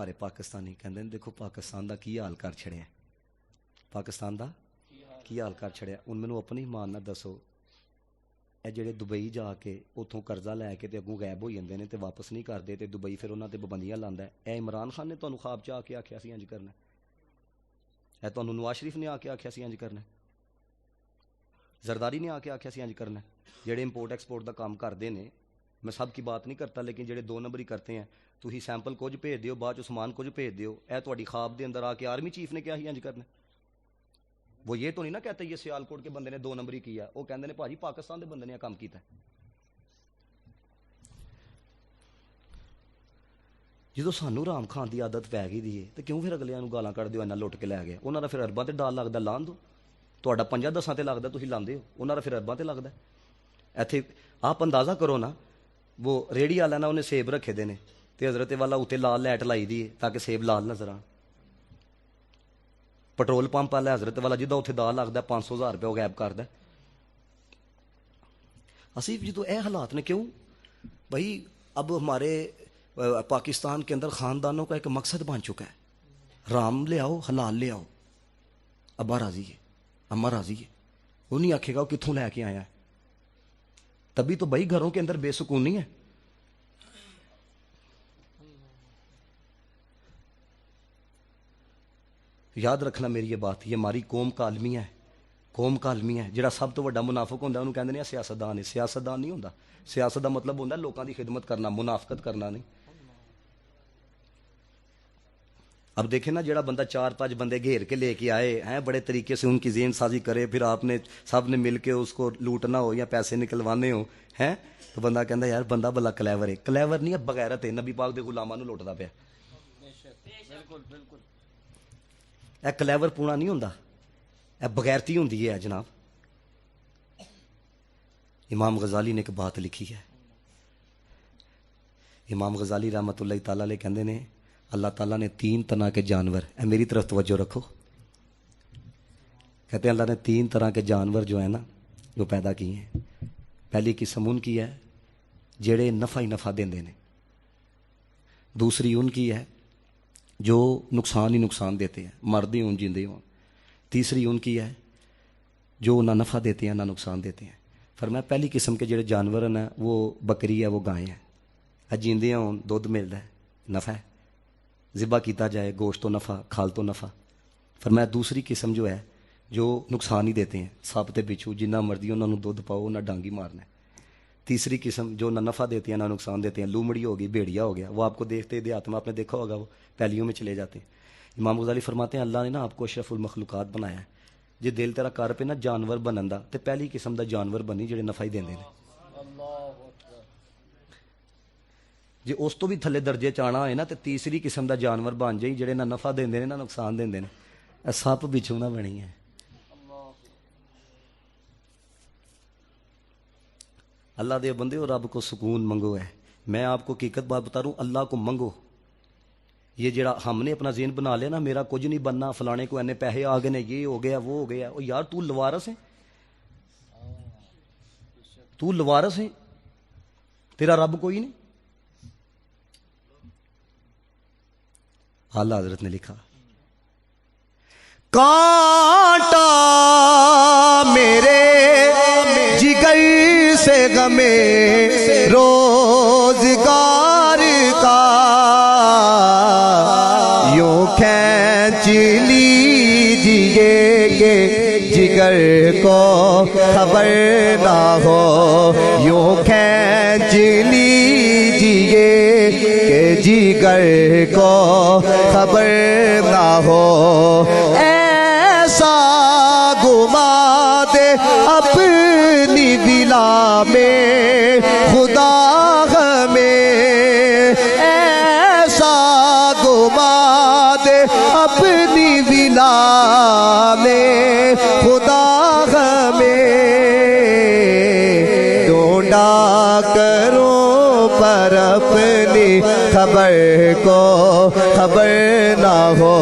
ہمارے پاکستانی کہندے دیکھو پاکستان دا کی حال کر چھڑیا, پاکستان دا کی حال کر چھڑیا. ہن مینوں اپنی ایمان نال دسو اے جڑے دبئی جا کے اتوں قرضہ لے کے تے اگوں غائب ہو جاندے نے تے واپس نہیں کرتے تے دبئی پھر انہاں تے پابندیاں لاندا ہے, اے عمران خان نے تانوں خواب چ آ کے آکھیا سی انج کرنا, اے تانوں نواز شریف نے آ کے آکھیا سی انج کرنا, زرداری نے آ کے آکھیا سی انج کرنا. جڑے امپورٹ ایکسپورٹ دا کام کردے نے, میں سب کی بات نہیں کرتا, لیکن جڑے دو نمبری کرتے ہیں, تسی سیمپل کچھ بھیج دیو بعد چ سامان کچھ بھیج دیو, اے تہاڈی خواب دے اندر آ کے آرمی چیف نے کیا ہی انج کرنا. وہ یہ تو نہیں نا کہتے یہ سیالکوٹ کے بندے نے دو نمبری کیا, وہ کہندے نے بھاجی پاکستان دے بندے نے کام کیتا ہے. جدو سانو رام خان دی عادت پی گئی دی ہے تو کیوں پھر اگلیاں نوں گالاں کڈ دیو, اینا لٹ کے لے گئے, انہاں دا پھر ارباں تے ڈال لگدا, لان دو. تہاڈا 5-10 تے لگدا تسی لاندے ہو, انہاں دا پھر ارباں تے لگدا. ایتھے آپ اندازہ کرو نا, وہ ریڑھی والا نا انہیں سیب رکھے دے نے تے حضرت والا اتنے لال لائٹ لائی دی ہے تاکہ سیب لال نظر آن. پٹرول پمپ والا حضرت والا جدہ اتنے دا لگتا ہے 500,000 روپیہ وہ غائب کرتا ہے. اسی جدو اے حالات نے کیوں بھائی, اب ہمارے پاکستان کے اندر خاندانوں کا ایک مقصد بن چکا ہے, رام لے آؤ حلال لے آؤ. ابا راضی ہے, اماں راضی ہے, وہ نہیں آکھے گا وہ کتوں لے کے آیا ہے. تبھی تو بھائی گھروں کے اندر بے سکونی ہے. یاد رکھنا میری یہ بات, یہ ہماری قوم کا المیہ ہے, قوم کا المیہ ہے. جڑا سب تو بڑا منافق ہوتا ہے انہوں کہتے ہیں سیاستدان ہے. سیاستدان نہیں ہوتا, سیاست کا مطلب ہوتا ہے لوگوں کی خدمت کرنا, منافقت کرنا نہیں. اب دیکھیں نا, جڑا بندہ 4-5 بندے گھیر کے لے کے آئے ہیں, بڑے طریقے سے ان کی ذہن سازی کرے, پھر آپ نے سب نے مل کے اس کو لوٹنا ہو یا پیسے نکلوانے ہو ہیں, تو بندہ کہتا ہے یار بندہ بلا کلیور ہے. کلیور نہیں ہے, بغیرت ہے. نبی پاک دے غلاماں نوں لوٹدا پیا. اے کلیور پونا نہیں ہوندا, اے بغیرتی ہوندی ہے جناب. امام غزالی نے ایک بات لکھی ہے, امام غزالی رحمۃ اللہ تعالی علیہ کہندے نے اللہ تعالیٰ نے 3 طرح کے جانور, اے میری طرف توجہ رکھو, کہتے ہیں اللہ نے 3 طرح کے جانور جو ہیں نا جو پیدا کیے ہیں. پہلی قسم ان کی ہے جڑے نفع ہی نفع دیندے نے, دوسری ان کی ہے جو نقصان ہی نقصان دیتے ہیں, مردے ہوں جیندے ہوں. تیسری ان کی ہے جو نہ نفع دیتے ہیں نہ نقصان دیتے ہیں. فرمایا پہلی قسم کے جڑے جانور ہیں وہ بکری ہے, وہ گائیں ہیں, جیندے ہوں دودھ ملتا ہے, نفع ہے, ذبح کیتا جائے گوشت تو نفع, کھال تو نفع. فرمایا دوسری قسم جو ہے جو نقصان ہی دیتے ہیں, سپ تے بچھو جنہ مرضی انہوں نے دودھ پاؤ نہ ڈانگی مارنا ہے. تیسری قسم جو نہ نفع دیتے ہیں نہ نقصان دیتے ہیں, لومڑی ہوگی, بھیڑیا ہو گیا, وہ آپ کو دیکھتے دیہات میں آپ نے دیکھا ہوگا وہ پہلیوں میں چلے جاتے ہیں. امام غزالی فرماتے ہیں اللہ نے نا آپ کو اشرف المخلوقات بنایا ہے, جی دل تیرا کر پہ نا جانور بنن دا تے پہلی قسم دا جانور بنی جڑے نفع ہی دیندے نے. جی اس تو بھی تھلے درجے چانا ہوئے نا تے تیسری قسم دا جانور بن جائی جڑے نہ نفع دیندے نے نہ نقصان دیندے نے. اے سپ بچھو نہ بنی ہے. اللہ دے بندے اور رب کو سکون منگو ہے. میں آپ کو حقیقت بات بتا رہا ہوں, اللہ کو منگو. یہ جڑا ہم نے اپنا ذہن بنا لیا نا میرا کچھ نہیں بننا, فلانے کو اینے پیسے آ گئے نے, یہ ہو گیا وہ ہو گیا, او یار تو لوارس ہے, تو لوارس ہے, تیرا رب کوئی نہیں. اعلیٰ حضرت نے لکھا کانٹا میرے جگر سے غمے روزگار کا یوں کھینچ لیجیے کہ جگر کو خبر نہ ہو, یوں کھینچ لیجیے کہ جگر کو خبر نہ ہو. ایسا گما دے اپنی دلا میں خدا ہمیں, ایسا گما دے اپنی دلا میں خدا ہمیں. ڈھونڈا کرو پر اپنی خبر کو خبر نہ ہو.